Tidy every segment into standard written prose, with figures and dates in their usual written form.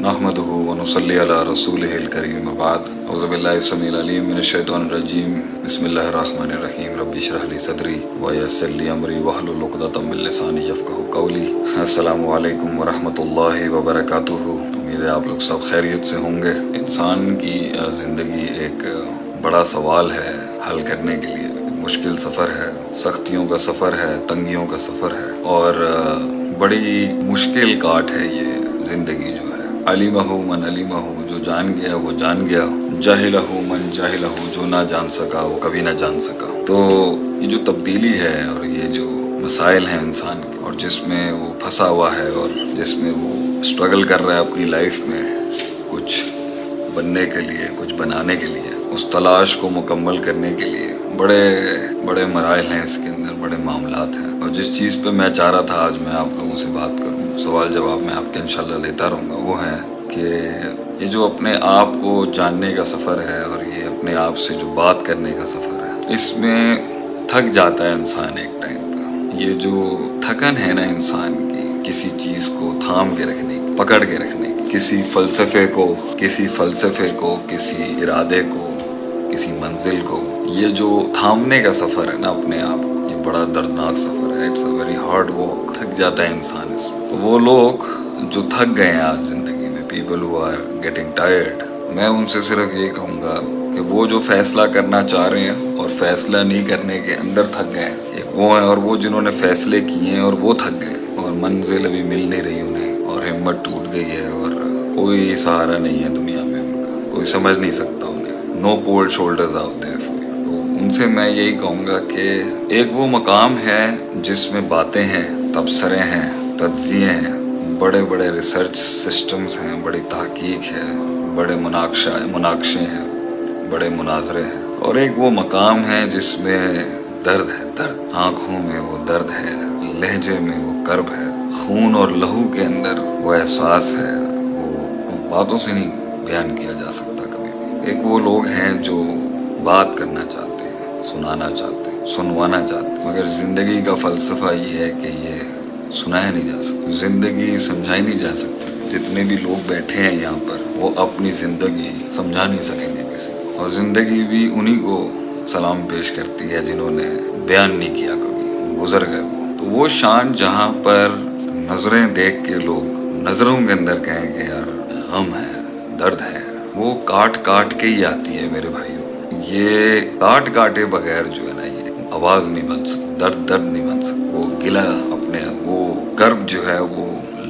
नहमदुहु व नुसल्ली अला रसूलिहिल करीम वबाद औज़ु बिल्लाहि समील अलीम मिनश शैतानिर रजीम बिस्मिल्लाहिर रहमानिर रहीम रब्बि इश्रह ली सदरी व यस्सिर ली अमरी वहलुल उक़दतम मिन लिसानी यफ़क़हू क़ौली। अस्सलामु अलैकुम व रहमतुल्लाहि व बरकातुहू। उम्मीद है आप लोग सब खैरियत से होंगे। इंसान की ज़िंदगी एक बड़ा सवाल है हल करने के लिए। मुश्किल सफ़र है, सख्तियों का सफ़र है, तंगियों का सफ़र है और बड़ी मुश्किल काट है ये ज़िंदगी जो है। अलिमहु मन अलिमहु, जो जान गया वो जान गया। जाहिलहु मन जाहिलहु, जो ना जान सका वो कभी ना जान सका। तो ये जो तब्दीली है और ये जो मसाइल हैं इंसान के और जिसमें वो फंसा हुआ है और जिसमें वो स्ट्रगल कर रहा है अपनी लाइफ में कुछ बनने के लिए, कुछ बनाने के लिए, उस तलाश को मुकम्मल करने के लिए बड़े बड़े मराइल हैं इसके अंदर, बड़े मामलात हैं। और जिस चीज़ पे मैं चाह रहा था आज मैं आप लोगों से बात करूं, सवाल जवाब मैं आपके इंशाल्लाह लेता रहूँगा, वो है कि ये जो अपने आप को जानने का सफ़र है और ये अपने आप से जो बात करने का सफ़र है, इसमें थक जाता है इंसान एक टाइम पर। ये जो थकन है ना इंसान की, किसी चीज़ को थाम के रखने की, पकड़ के रखने की, किसी फ़लसफ़े को, किसी इरादे को, किसी मंजिल को, ये जो थामने का सफ़र है ना अपने आप को, ये बड़ा दर्दनाक सफ़र है। It's a very hard walk. थक जाता है इंसान इसमें। तो वो लोग जो थक गए हैं आज ज़िंदगी में, people who are getting tired, मैं उनसे सिर्फ ये कहूँगा कि वो जो फैसला करना चाह रहे हैं और फैसला नहीं करने के अंदर थक गए हैं, एक वो हैं, और वो जिन्होंने फैसले किए हैं और वो थक गए और मंजिल अभी मिल नहीं रही उन्हें और हिम्मत टूट गई है और कोई सहारा नहीं है दुनिया में उनका, कोई समझ नहीं सकता उन्हें। No cold shoulders out there for you. तो उनसे मैं यही कहूँगा कि एक वो मकाम है जिसमें बातें हैं, तबसरे हैं, तज्ज़िये हैं, बड़े बड़े रिसर्च सिस्टम्स हैं, बड़ी तहकीक है, बड़े मुनाकशे हैं, बड़े मुनाजरे हैं। और एक वो मकाम है जिसमें दर्द है, दर्द। आँखों में वो दर्द है, लहजे में वो कर्ब है, खून और लहू के अंदर वो एहसास है, वो बातों से नहीं बयान किया जा सकता कभी भी। एक वो लोग हैं जो बात करना चाहते हैं, सुनाना चाहते हैं, सुनवाना चाहते हैं, मगर ज़िंदगी का फ़लसफ़ा ये है कि ये सुनाया नहीं जा सकता, ज़िंदगी समझाई नहीं जा सकती। जितने भी लोग बैठे हैं यहाँ पर वो अपनी ज़िंदगी समझा नहीं सकेंगे किसी को, और ज़िंदगी भी उन्हीं को सलाम पेश करती है जिन्होंने बयान नहीं किया कभी, गुजर गए वो। तो वो शान जहाँ पर नज़रें देख के लोग नज़रों के अंदर कहें कि यार गम है, दर्द है, वो काट काट के ही आती है मेरे भाइयों। ये काट काटे बगैर जो है ना ये आवाज़ नहीं बन सकती, दर्द नहीं बन सकता। वो गिला अपने वो कर्ब जो है वो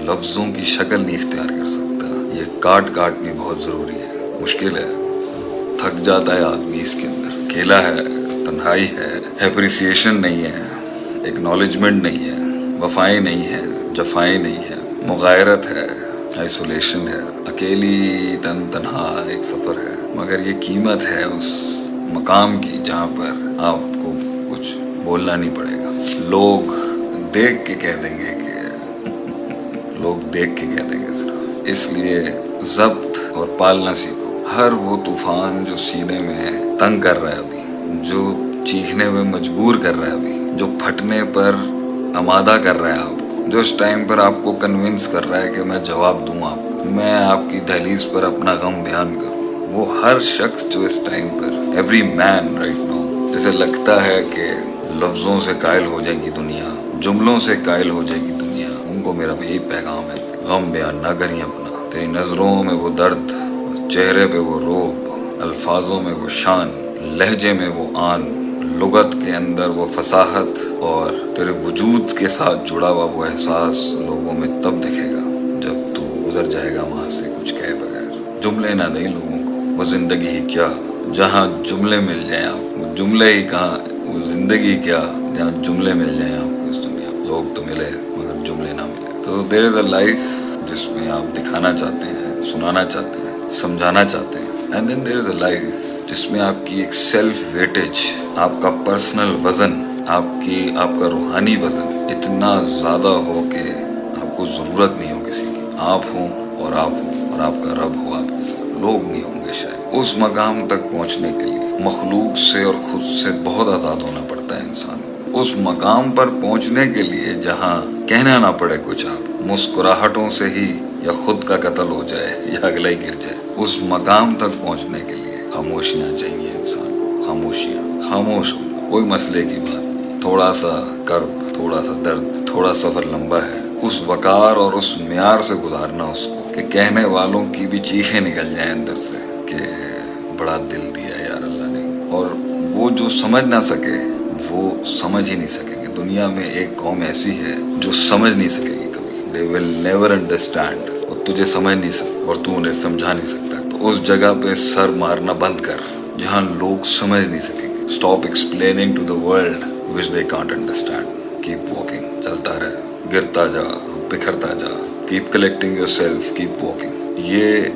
लफ्ज़ों की शक्ल नहीं इख्तियार कर सकता। ये काट काटनी बहुत ज़रूरी है। मुश्किल है, थक जाता है आदमी इसके अंदर। अकेला है, तन्हाई है, एप्रिसिएशन नहीं है, एक्नॉलेजमेंट नहीं है, वफ़ाएं नहीं है, जफ़ाएं नहीं है, मुग़ायरत है, आइसोलेशन है, अकेली तन्हा एक सफ़र है। मगर ये कीमत है उस मकाम की जहाँ पर आपको कुछ बोलना नहीं पड़ेगा। लोग देख के कह देंगे सिर्फ। इसलिए ज़ब्त और पालना सीखो। हर वो तूफ़ान जो सीने में तंग कर रहा है अभी, जो चीखने में मजबूर कर रहा है अभी, जो फटने पर आमादा कर रहा है आपको, जो इस टाइम पर आपको कन्विंस कर रहा है कि मैं जवाब दूँ आपको, मैं आपकी दहलीज पर अपना गम बयान करूँ, वो हर शख्स जो इस टाइम पर, एवरी मैन राइट नाउ, जैसे लगता है कि लफ्ज़ों से कायल हो जाएगी दुनिया, जुमलों से कायल हो जाएगी दुनिया, उनको मेरा यही पैगाम है, गम बयान ना करिए अपना। तेरी नज़रों में वो दर्द, चेहरे पे वो रोब, अल्फाजों में वो शान, लहजे में वो आन, लुगत के अंदर वो फसाहत और तेरे वजूद के साथ जुड़ा हुआ वो एहसास लोगों में तब दिखेगा जब तू गुजर जाएगा वहाँ से कुछ कहे बगैर। जुमले ना दें लोगों को, वो ज़िंदगी ही क्या जहाँ जुमले मिल जाएं आपको, जुमले ही कहाँ, वो ज़िंदगी क्या जहाँ जुमले मिल जाएं आपको इस दुनिया में। लोग तो मिले मगर जुमले ना मिले। तो देयर इज़ अ लाइफ जिसमें आप दिखाना चाहते हैं, सुनाना चाहते हैं, समझाना चाहते हैं, and then there is a life जिसमें आपकी एक सेल्फ वेटेज, आपका पर्सनल वज़न, आपका रूहानी वज़न इतना ज़्यादा हो कि आपको ज़रूरत नहीं हो किसी की। आप हों और आपका रब हो आपके साथ, लोग नहीं होंगे शायद। उस मकाम तक पहुँचने के लिए मखलूक से और ख़ुद से बहुत आज़ाद होना पड़ता है इंसान को। उस मकाम पर पहुँचने के लिए जहाँ कहना ना पड़े कुछ, आप مسکراہٹوں سے ہی یا خود کا قتل ہو جائے یا اگلا ہی گر جائے، اس مقام تک پہنچنے کے لیے خاموشیاں چاہیے انسان کو، خاموشیاں، خاموش ہو جاؤ، کوئی مسئلے کی بات نہیں، تھوڑا سا کرب، تھوڑا سا درد، تھوڑا سفر لمبا ہے، اس وقار اور اس معیار سے گزارنا اس کو کہ کہنے والوں کی بھی چیخیں نکل جائیں اندر سے کہ بڑا دل دیا یار اللہ نے، اور وہ جو سمجھ نہ سکے وہ سمجھ ہی نہیں سکیں گے۔ دنیا میں ایک قوم ایسی ہے جو سمجھ نہیں سکے گی کبھی، they will never understand، اور تجھے سمجھ نہیں سکتا اور تو انہیں سمجھا نہیں سکتا، تو اس جگہ پہ سر مارنا بند کر جہاں لوگ سمجھ نہیں سکیں گے۔ stop explaining to the world which they can't understand، keep walking، چلتا رہے، گرتا جا، بکھرتا جا، keep collecting yourself، keep walking۔ یہ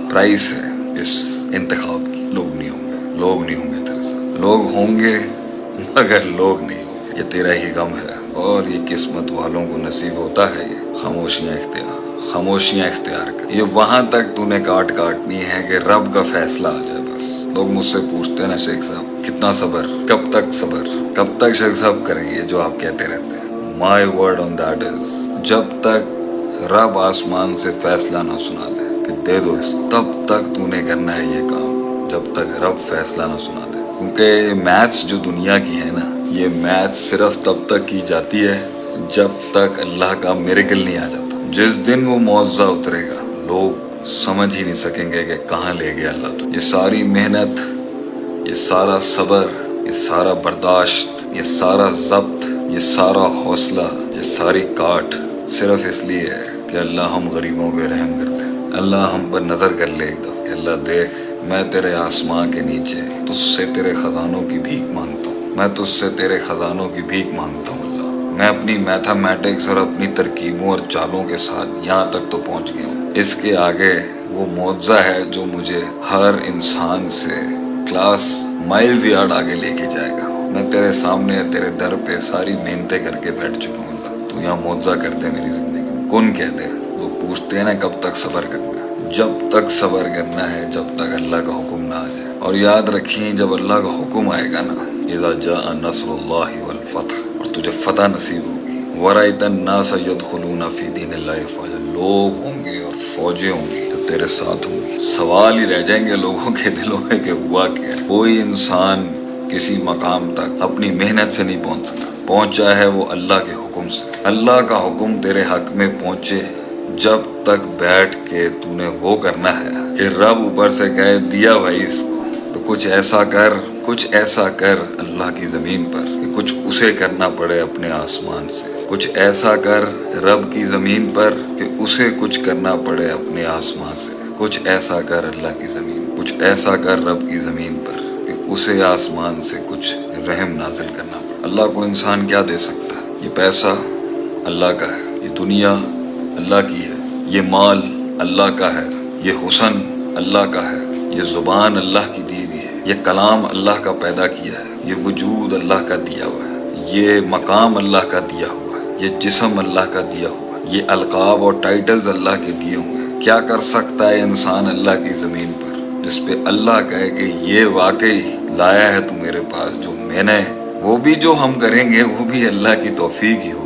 پرائس ہے اس انتخاب کی۔ لوگ نہیں ہوں گے، لوگ نہیں ہوں گے تیرے ساتھ، لوگ ہوں گے مگر لوگ نہیں ہوں گے، یہ تیرا ہی غم ہے، اور یہ قسمت والوں کو نصیب ہوتا ہے۔ یہ خاموشیاں اختیار کر، یہ وہاں تک تو نے کاٹنی ہے کہ رب کا فیصلہ آ جائے۔ بس لوگ مجھ سے پوچھتے ہیں نا شیخ صاحب کتنا صبر، کب تک صبر، کب تک شیخ صاحب کریں گے جو آپ کہتے رہتے ہیں؟ My word on that is, جب تک رب آسمان سے فیصلہ نہ سنا دے کہ دے دو اس کو، تب تک تو نے کرنا ہے یہ کام، جب تک رب فیصلہ نہ سنا دے۔ کیونکہ میتھس جو دنیا کی ہے نا، یہ میتھس صرف تب تک کی جاتی ہے جب تک اللہ کا میریکل نہیں آ جاتا۔ جس دن وہ معجزہ اترے گا لوگ سمجھ ہی نہیں سکیں گے کہ کہاں لے گیا اللہ تو۔ یہ ساری محنت، یہ سارا صبر، یہ سارا برداشت، یہ سارا ضبط، یہ سارا حوصلہ، یہ ساری کاٹ صرف اس لیے ہے کہ اللہ ہم غریبوں پہ رحم کرتے ہیں۔ اللہ ہم پر نظر کر لے ایک دفعہ کہ اللہ دیکھ، میں تیرے آسمان کے نیچے تجھ سے تیرے خزانوں کی بھیک مانگتا ہوں، میں تجھ سے تیرے خزانوں کی بھیک مانگتا ہوں اللہ، میں اپنی میتھمیٹکس اور اپنی ترکیبوں اور چالوں کے ساتھ یہاں تک تو پہنچ گیا ہوں، اس کے آگے وہ معجزہ ہے جو مجھے ہر انسان سے کلاس مائلز یارڈ آگے لے کے جائے گا۔ میں تیرے سامنے تیرے در پہ ساری محنتیں کر کے بیٹھ چکا ہوں اللہ، تو یہاں معجزہ کر دے میری زندگی میں۔ کون کہہ دے؟ لوگ پوچھتے ہیں نا کب تک صبر کرنا ہے، جب تک صبر کرنا ہے جب تک اللہ کا حکم نہ آ جائے۔ اور یاد رکھیں جب اللہ کا حکم آئے گا نا، اذا جاء نصر اللہ والفتح، اور تجھے فتح نصیب ہوگی، ورأیت الناس يدخلون فی دین اللہ افواجا، لوگ ہوں گے اور فوجیں ہوں گی جو تیرے ساتھ ہوں گی۔ سوال ہی رہ جائیں گے لوگوں کے دلوں میں کہ ہوا کیا ہے۔ کوئی انسان کسی مقام تک اپنی محنت سے نہیں پہنچ سکتا، پہنچا ہے وہ اللہ کے حکم سے۔ اللہ کا حکم تیرے حق میں پہنچے جب تک بیٹھ کے تو نے وہ کرنا ہے کہ رب اوپر سے کہے دیا بھائی اس کو، تو کچھ ایسا کر، کچھ ایسا کر اللہ کی زمین پر کہ کچھ اسے کرنا پڑے اپنے آسمان سے، کچھ ایسا کر رب کی زمین پر کہ اسے کچھ کرنا پڑے اپنے آسمان سے، کچھ ایسا کر اللہ کی زمین، کچھ ایسا کر رب کی زمین پر کہ اسے آسمان سے کچھ رحم نازل کرنا پڑے۔ اللہ کو انسان کیا دے سکتا ہے؟ یہ پیسہ اللہ کا ہے، یہ دنیا اللہ کی ہے، یہ مال اللہ کا ہے، یہ حسن اللہ کا ہے، یہ زبان اللہ کی دی ہوئی ہے، یہ کلام اللہ کا پیدا کیا ہے، یہ وجود اللہ کا دیا ہوا ہے، یہ مقام اللہ کا دیا ہوا ہے، یہ جسم اللہ کا دیا ہوا ہے، یہ القاب اور ٹائٹلز اللہ کے دیے ہوئے ہیں۔ کیا کر سکتا ہے انسان اللہ کی زمین پر جس پہ اللہ کہے کہ یہ واقعی لایا ہے تو میرے پاس جو میں نے، وہ بھی جو ہم کریں گے وہ بھی اللہ کی توفیق ہی ہو۔